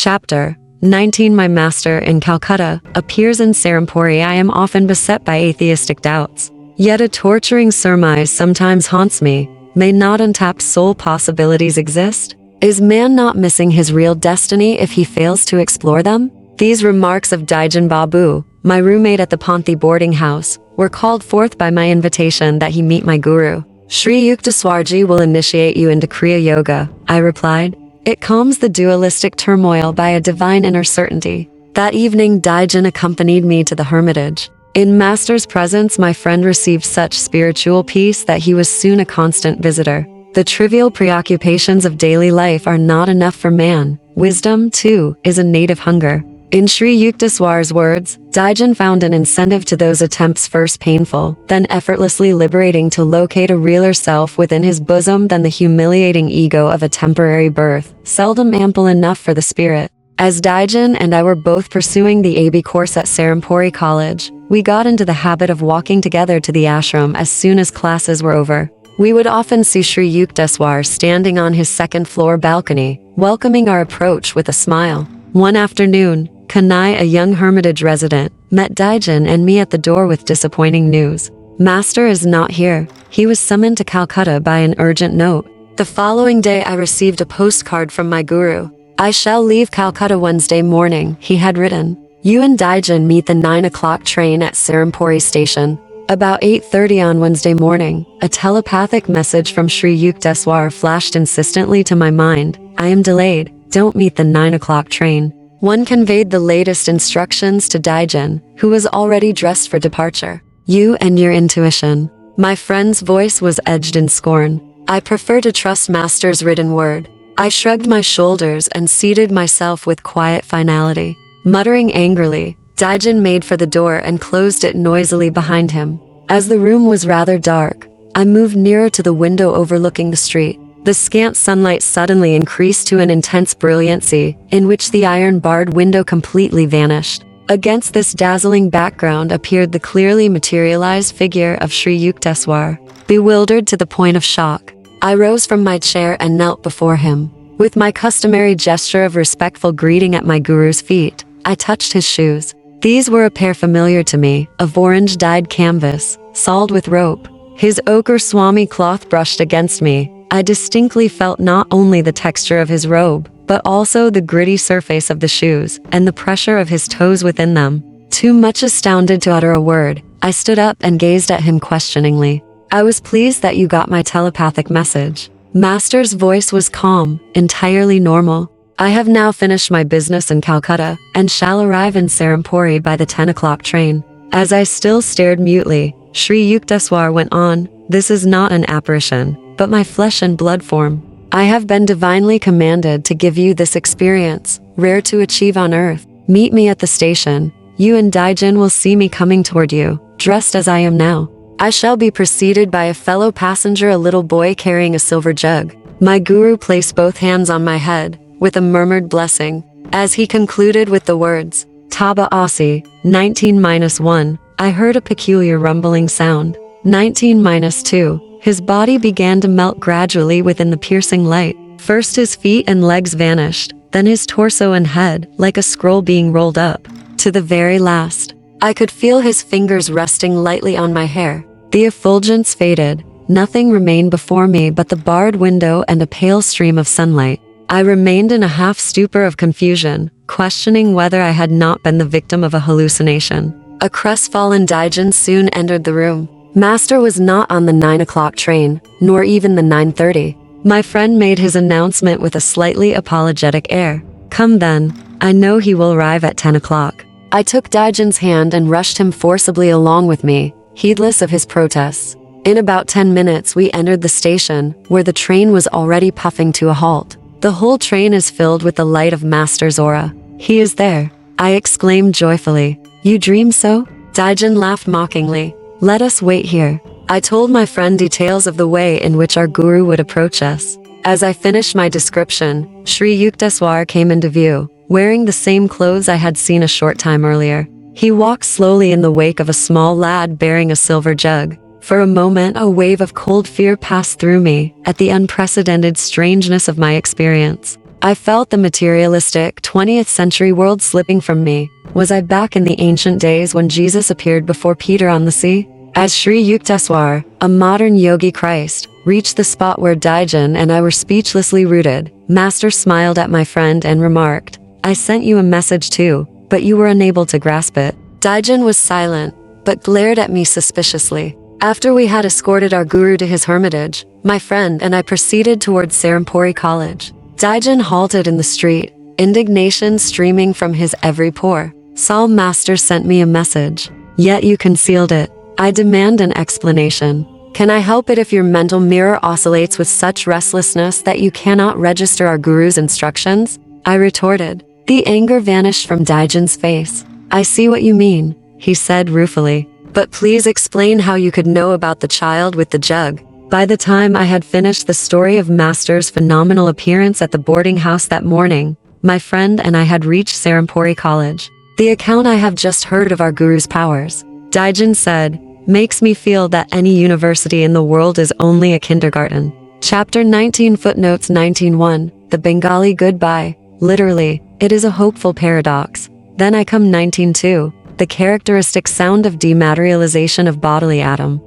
Chapter 19 My master in Calcutta appears in Serampore. I am often beset by atheistic doubts. Yet a torturing surmise sometimes haunts me. May not untapped soul possibilities exist? Is man not missing his real destiny if he fails to explore them? These remarks of Daijan Babu, my roommate at the Panthi boarding house, were called forth by my invitation that he meet my guru. Sri Yukteswarji will initiate you into Kriya Yoga, I replied. It calms the dualistic turmoil by a divine inner certainty. That evening Daijan accompanied me to the hermitage. In Master's presence my friend received such spiritual peace that he was soon a constant visitor. The trivial preoccupations of daily life are not enough for man. Wisdom, too, is a native hunger. In Sri Yukteswar's words, Daijan found an incentive to those attempts first painful, then effortlessly liberating to locate a realer self within his bosom than the humiliating ego of a temporary birth, seldom ample enough for the spirit. As Daijan and I were both pursuing the AB course at Serampore College, we got into the habit of walking together to the ashram as soon as classes were over. We would often see Sri Yukteswar standing on his second-floor balcony, welcoming our approach with a smile. One afternoon, Kanai, a young hermitage resident, met Daijan and me at the door with disappointing news. Master is not here. He was summoned to Calcutta by an urgent note. The following day I received a postcard from my guru. I shall leave Calcutta Wednesday morning, he had written. You and Daijan meet the 9 o'clock train at Serampore station. About 8:30 on Wednesday morning, a telepathic message from Sri Yukteswar flashed insistently to my mind. I am delayed. Don't meet the 9 o'clock train. One conveyed the latest instructions to Daijan, who was already dressed for departure. You and your intuition. My friend's voice was edged in scorn. I prefer to trust Master's written word. I shrugged my shoulders and seated myself with quiet finality. Muttering angrily, Daijan made for the door and closed it noisily behind him. As the room was rather dark, I moved nearer to the window overlooking the street. The scant sunlight suddenly increased to an intense brilliancy, in which the iron-barred window completely vanished. Against this dazzling background appeared the clearly materialized figure of Sri Yukteswar. Bewildered to the point of shock, I rose from my chair and knelt before him. With my customary gesture of respectful greeting at my guru's feet, I touched his shoes. These were a pair familiar to me, of orange-dyed canvas, sawed with rope. His ochre swami cloth brushed against me. I distinctly felt not only the texture of his robe, but also the gritty surface of the shoes, and the pressure of his toes within them. Too much astounded to utter a word, I stood up and gazed at him questioningly. I was pleased that you got my telepathic message. Master's voice was calm, entirely normal. I have now finished my business in Calcutta, and shall arrive in Serampore by the 10 o'clock train. As I still stared mutely, Sri Yukteswar went on, This is not an apparition, but my flesh and blood form. I have been divinely commanded to give you this experience, rare to achieve on earth. Meet me at the station. You and Daijan will see me coming toward you, dressed as I am now. I shall be preceded by a fellow passenger, a little boy carrying a silver jug. My guru placed both hands on my head, with a murmured blessing. As he concluded with the words, Taba Asi, 19-1, I heard a peculiar rumbling sound. 19-2. His body began to melt gradually within the piercing light. First his feet and legs vanished, then his torso and head, like a scroll being rolled up. To the very last, I could feel his fingers resting lightly on my hair. The effulgence faded. Nothing remained before me but the barred window and a pale stream of sunlight. I remained in a half-stupor of confusion, questioning whether I had not been the victim of a hallucination. A crestfallen Daijan soon entered the room. Master was not on the 9 o'clock train, nor even the 9:30. My friend made his announcement with a slightly apologetic air. Come then, I know he will arrive at 10 o'clock. I took Daijan's hand and rushed him forcibly along with me, heedless of his protests. In about 10 minutes we entered the station, where the train was already puffing to a halt. The whole train is filled with the light of Master's aura. He is there, I exclaimed joyfully. You dream so? Daijan laughed mockingly. Let us wait here. I told my friend details of the way in which our guru would approach us. As I finished my description, Sri Yukteswar came into view, wearing the same clothes I had seen a short time earlier. He walked slowly in the wake of a small lad bearing a silver jug. For a moment a wave of cold fear passed through me, at the unprecedented strangeness of my experience. I felt the materialistic 20th century world slipping from me. Was I back in the ancient days when Jesus appeared before Peter on the sea? As Sri Yukteswar, a modern yogi Christ, reached the spot where Daijan and I were speechlessly rooted, Master smiled at my friend and remarked, "I sent you a message too, but you were unable to grasp it." Daijan was silent, but glared at me suspiciously. After we had escorted our guru to his hermitage, my friend and I proceeded towards Serampore College. Daijan halted in the street, indignation streaming from his every pore. "Saul, Master sent me a message, yet you concealed it. I demand an explanation. Can I help it if your mental mirror oscillates with such restlessness that you cannot register our guru's instructions?" I retorted. The anger vanished from Daijan's face. "I see what you mean," he said ruefully. "But please explain how you could know about the child with the jug." By the time I had finished the story of Master's phenomenal appearance at the boarding house that morning, my friend and I had reached Serampore College. "The account I have just heard of our guru's powers," Daijan said, "makes me feel that any university in the world is only a kindergarten." Chapter 19 Footnotes 19:1 The Bengali Goodbye. Literally, it is a hopeful paradox. Then I come 19:2 The characteristic sound of dematerialization of bodily atom.